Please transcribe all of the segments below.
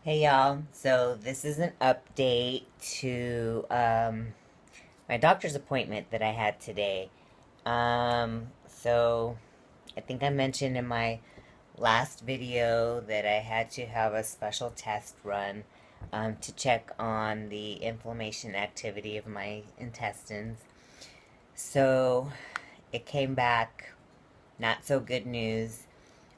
Hey y'all, so this is an update to my doctor's appointment that I had today. So I think I mentioned in my last video that I had to have a special test run to check on the inflammation activity of my intestines. So it came back not so good news.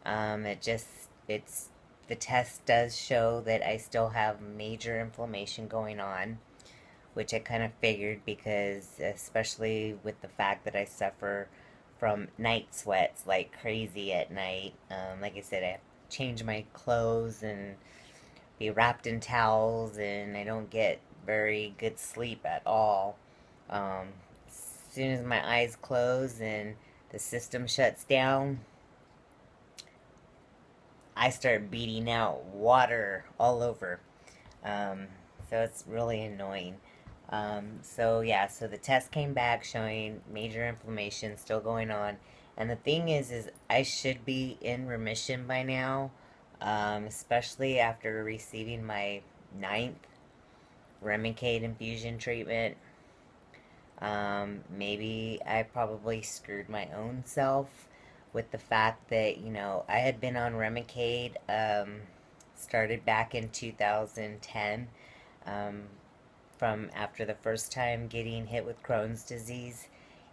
It's the test does show that I still have major inflammation going on, which I kind of figured because, especially with the fact that I suffer from night sweats like crazy at night. Like I said, I have to change my clothes and be wrapped in towels, and I don't get very good sleep at all. As soon as my eyes close and the system shuts down, I start beating out water all over. Um, so it's really annoying. So the test came back showing major inflammation still going on. And the thing is I should be in remission by now, especially after receiving my ninth Remicade infusion treatment. Maybe I probably screwed my own self with the fact that, I had been on Remicade, started back in 2010, um, from after the first time getting hit with Crohn's disease.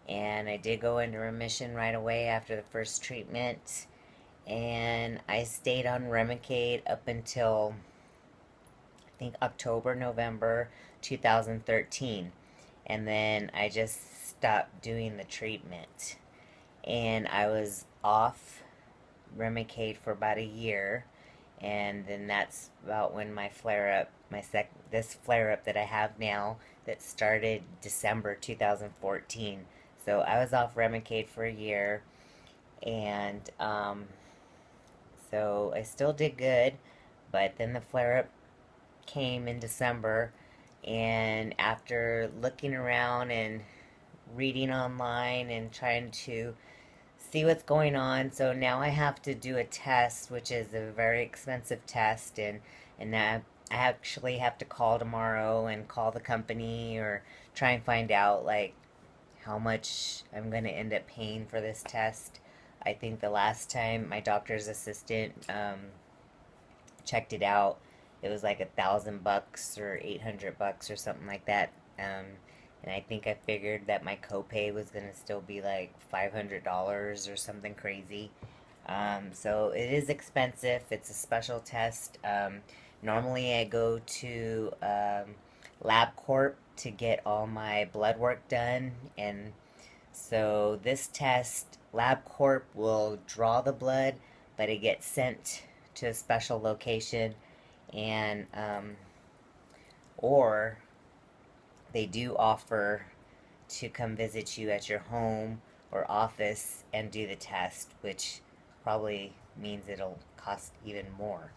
And I did go into remission right away after the first treatment. And I stayed on Remicade up until, I think, October, November 2013. And then I just stopped doing the treatment. And I was off Remicade for about a year, and then that's about when my flare up, this flare up that I have now, that started December 2014. So I was off Remicade for a year, and so I still did good, but then the flare up came in December, and after looking around and reading online and trying to see what's going on. So now I have to do a test, which is a very expensive test, and I actually have to call tomorrow and call the company or try and find out like how much I'm going to end up paying for this test. I think the last time my doctor's assistant checked it out, it was like $1,000 or $800 or something like that. And I think I figured that my copay was gonna still be like $500 or something crazy. So it is expensive. It's a special test. Normally I go to LabCorp to get all my blood work done, and so this test, LabCorp will draw the blood, but it gets sent to a special location, and or they do offer to come visit you at your home or office and do the test, which probably means it'll cost even more.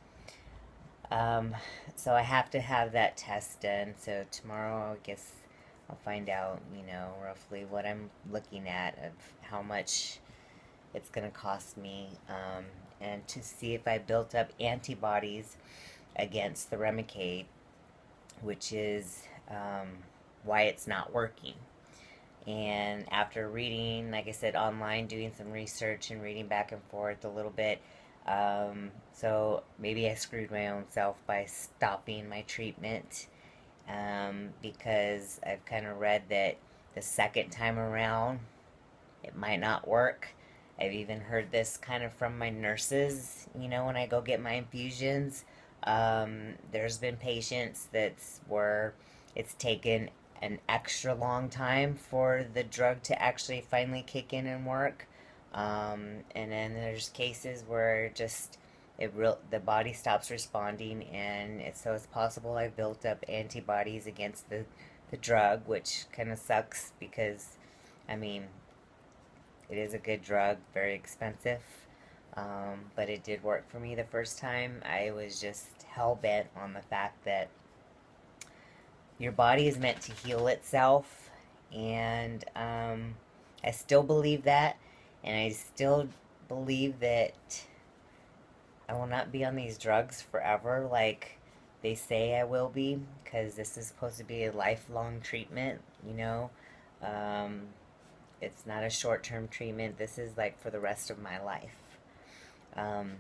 Um, so I have to have that test done. So tomorrow, I guess I'll find out, roughly what I'm looking at of how much it's going to cost me, and to see if I built up antibodies against the Remicade, which is why it's not working. And after reading, like I said, online, doing some research and reading back and forth a little bit, so maybe I screwed my own self by stopping my treatment, because I've kind of read that the second time around it might not work. I've even heard this kind of from my nurses, when I go get my infusions. There's been patients that's where it's taken an extra long time for the drug to actually finally kick in and work. And then there's cases where just the body stops responding, and so it's possible I built up antibodies against the drug, which kind of sucks because, I mean, it is a good drug, very expensive. But it did work for me the first time. I was just hell bent on the fact that your body is meant to heal itself, and I still believe that, and I still believe that I will not be on these drugs forever. Like, they say I will be, because this is supposed to be a lifelong treatment, you know. Um, it's not a short-term treatment. This is like for the rest of my life. Um,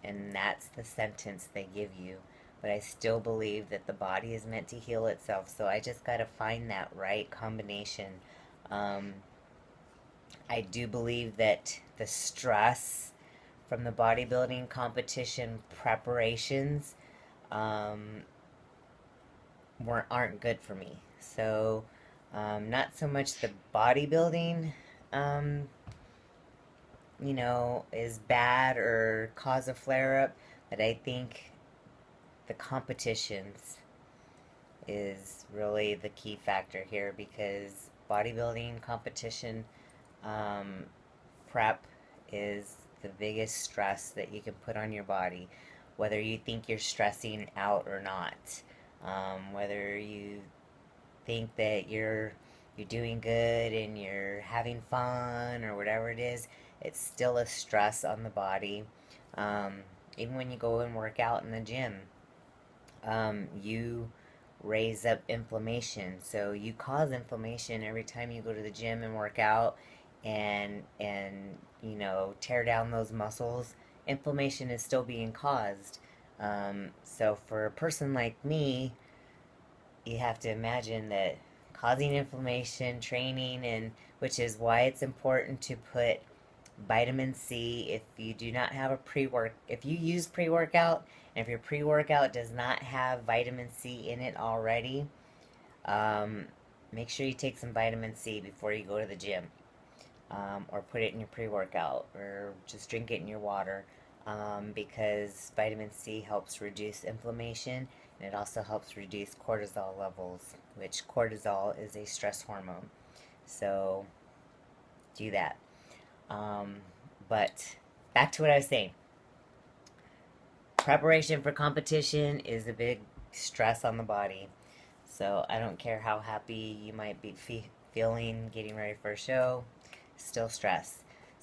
and that's the sentence they give you. But I still believe that the body is meant to heal itself. So I just got to find that right combination. Um, I do believe that the stress from the bodybuilding competition preparations um, aren't good for me. So, not so much the bodybuilding, um, is bad or cause a flare up, but I think the competitions is really the key factor here, because bodybuilding competition um, prep is the biggest stress that you can put on your body, whether you think you're stressing out or not, whether you think that you're doing good and you're having fun or whatever it is, it's still a stress on the body. Um, Even when you go and work out in the gym, you raise up inflammation. So you cause inflammation every time you go to the gym and work out and tear down those muscles. Inflammation is still being caused. So for a person like me, you have to imagine that causing inflammation, training, and which is why it's important to put vitamin C if you do not have a if you use pre-workout, and if your pre-workout does not have vitamin C in it already, um, make sure you take some vitamin C before you go to the gym, or put it in your pre-workout, or just drink it in your water, because vitamin C helps reduce inflammation, and it also helps reduce cortisol levels, which cortisol is a stress hormone. So do that. Um, but back to what I was saying. Preparation for competition is a big stress on the body. So I don't care how happy you might be feeling getting ready for a show, still stress.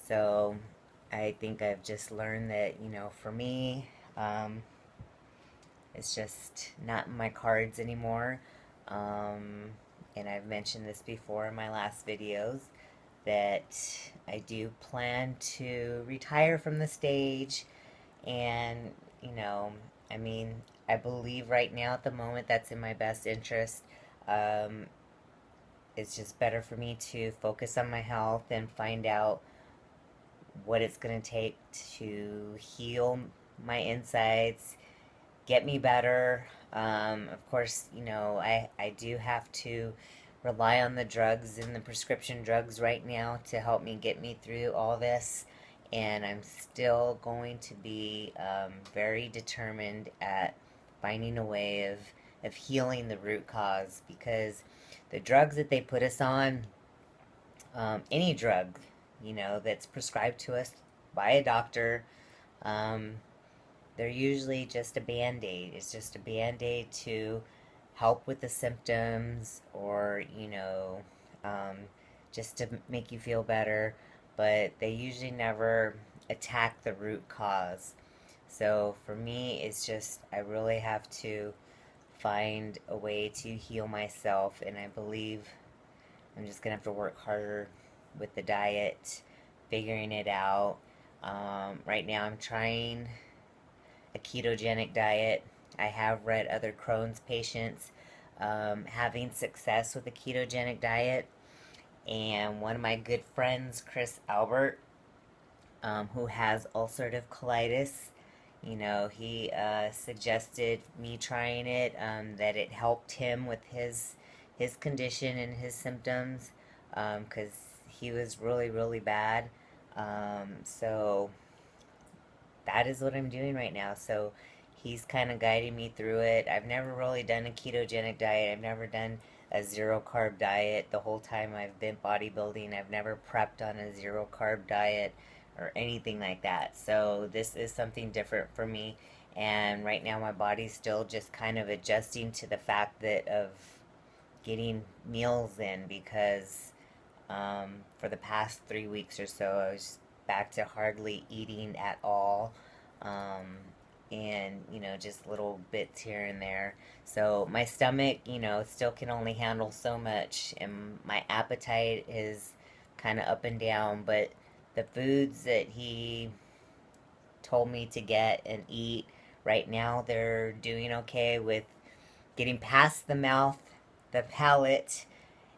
So I think I've just learned that, for me, it's just not in my cards anymore. And I've mentioned this before in my last videos, that I do plan to retire from the stage. And, I mean, I believe right now at the moment that's in my best interest. Um, it's just better for me to focus on my health and find out what it's going to take to heal my insides, get me better. Of course, I do have to rely on the drugs and the prescription drugs right now to help me get me through all this. And I'm still going to be very determined at finding a way of healing the root cause, because the drugs that they put us on, any drug, that's prescribed to us by a doctor, um, they're usually just a band-aid. It's just a band-aid to help with the symptoms, or um, just to make you feel better, but they usually never attack the root cause. So for me, it's just I really have to find a way to heal myself, and I believe I'm just gonna have to work harder with the diet, figuring it out. Right now I'm trying a ketogenic diet. I have read other Crohn's patients having success with a ketogenic diet. And one of my good friends, Chris Albert, who has ulcerative colitis, he suggested me trying it, that it helped him with his condition and his symptoms, because he was really, really bad. So that is what I'm doing right now. So he's kind of guiding me through it. I've never really done a ketogenic diet. I've never done a zero carb diet the whole time I've been bodybuilding. I've never prepped on a zero carb diet or anything like that. So this is something different for me. And right now my body's still just kind of adjusting to the fact that of getting meals in, because for the past 3 weeks or so I was back to hardly eating at all. Um, and just little bits here and there. So my stomach, still can only handle so much, and my appetite is kind of up and down. But the foods that he told me to get and eat right now, they're doing okay with getting past the mouth, the palate,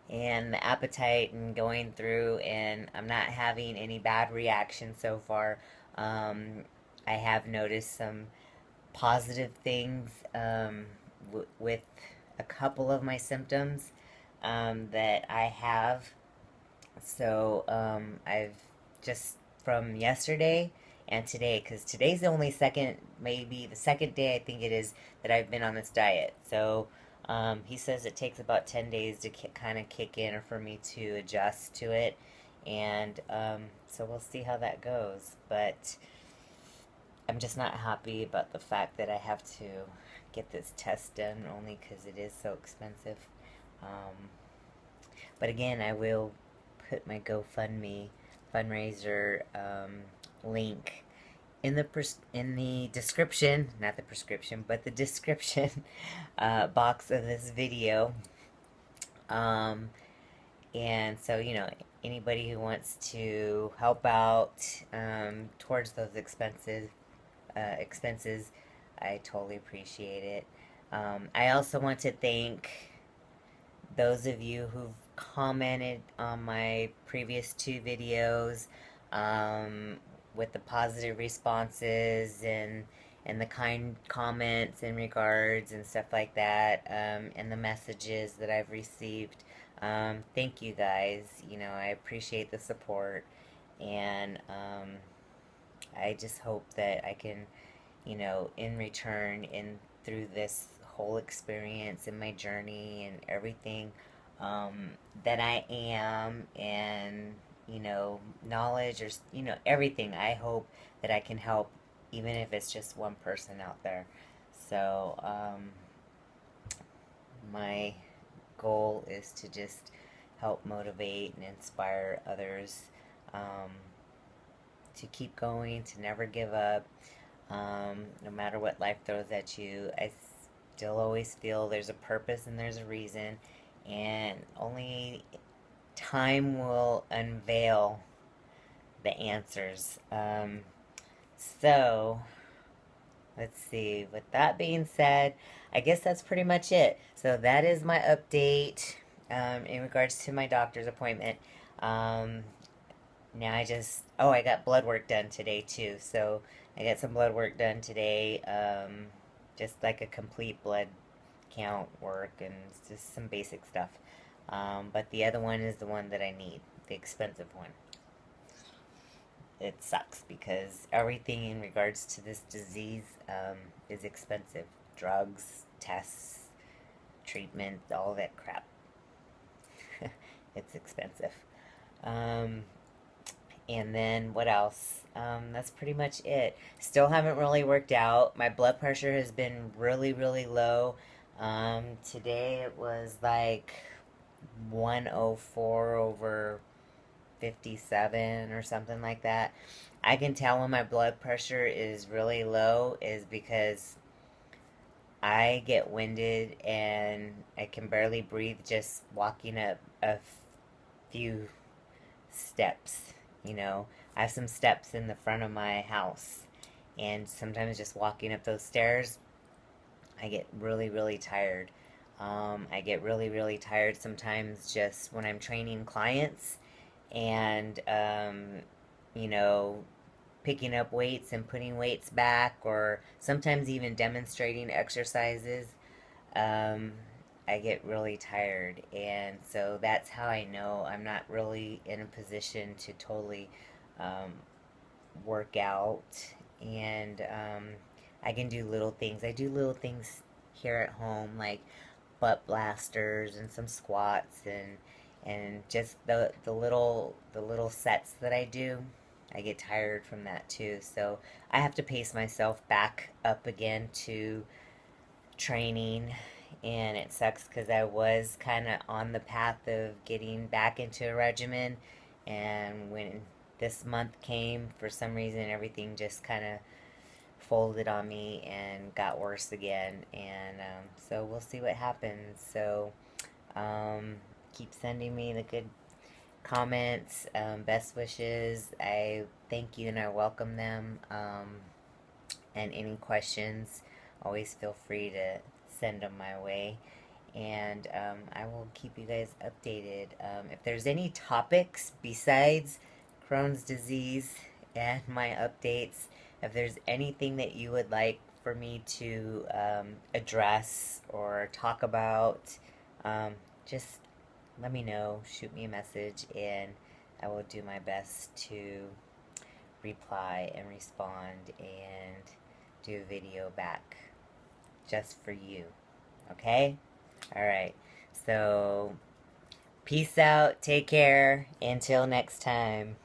and the appetite, and going through, and I'm not having any bad reactions so far. I have noticed some positive things with a couple of my symptoms that I have. So I've just from yesterday and today, because today's the only second, maybe the second day I think it is, that I've been on this diet. So he says it takes about 10 days to kind of kick in, or for me to adjust to it. And so we'll see how that goes. But I'm just not happy about the fact that I have to get this test done, only because it is so expensive. But again, I will put my GoFundMe fundraiser link in the description, not the prescription, but the description box of this video. And so, anybody who wants to help out towards those expenses, I totally appreciate it. I also want to thank those of you who've commented on my previous 2 videos with the positive responses and the kind comments and regards and stuff like that, and the messages that I've received. Thank you guys. I appreciate the support, and I just hope that I can, in return, and through this whole experience and my journey and everything that I am, and knowledge, or everything, I hope that I can help, even if it's just one person out there. So my goal is to just help motivate and inspire others to keep going, to never give up, no matter what life throws at you. I still always feel there's a purpose and there's a reason, and only time will unveil the answers. So let's see. With that being said, I guess that's pretty much it. So that is my update in regards to my doctor's appointment. Now I got blood work done today too. So I got some blood work done today. Just like a complete blood count work, and just some basic stuff. But the other one is the one that I need, the expensive one. It sucks because everything in regards to this disease is expensive. Drugs, tests, treatment, all that crap. It's expensive. And then what else? That's pretty much it. Still haven't really worked out. My blood pressure has been really, really low. Today it was like 104 over 57 or something like that. I can tell when my blood pressure is really low is because I get winded and I can barely breathe just walking up a few steps. I have some steps in the front of my house, and sometimes just walking up those stairs, I get really, really tired. I get really, really tired sometimes just when I'm training clients, and picking up weights and putting weights back, or sometimes even demonstrating exercises. I get really tired, and so that's how I know I'm not really in a position to totally work out. And I can do little things. I do little things here at home, like butt blasters and some squats, and just the little sets that I do. I get tired from that too, so I have to pace myself back up again to training. And it sucks because I was kind of on the path of getting back into a regimen, and when this month came, for some reason everything just kind of folded on me and got worse again. And so we'll see what happens. So keep sending me the good comments, best wishes. I thank you and I welcome them. And any questions, always feel free to send them my way. And I will keep you guys updated. If there's any topics besides Crohn's disease and my updates, if there's anything that you would like for me to address or talk about, just let me know, shoot me a message, and I will do my best to reply and respond and do a video back just for you. Okay? Alright. So, peace out, take care, until next time.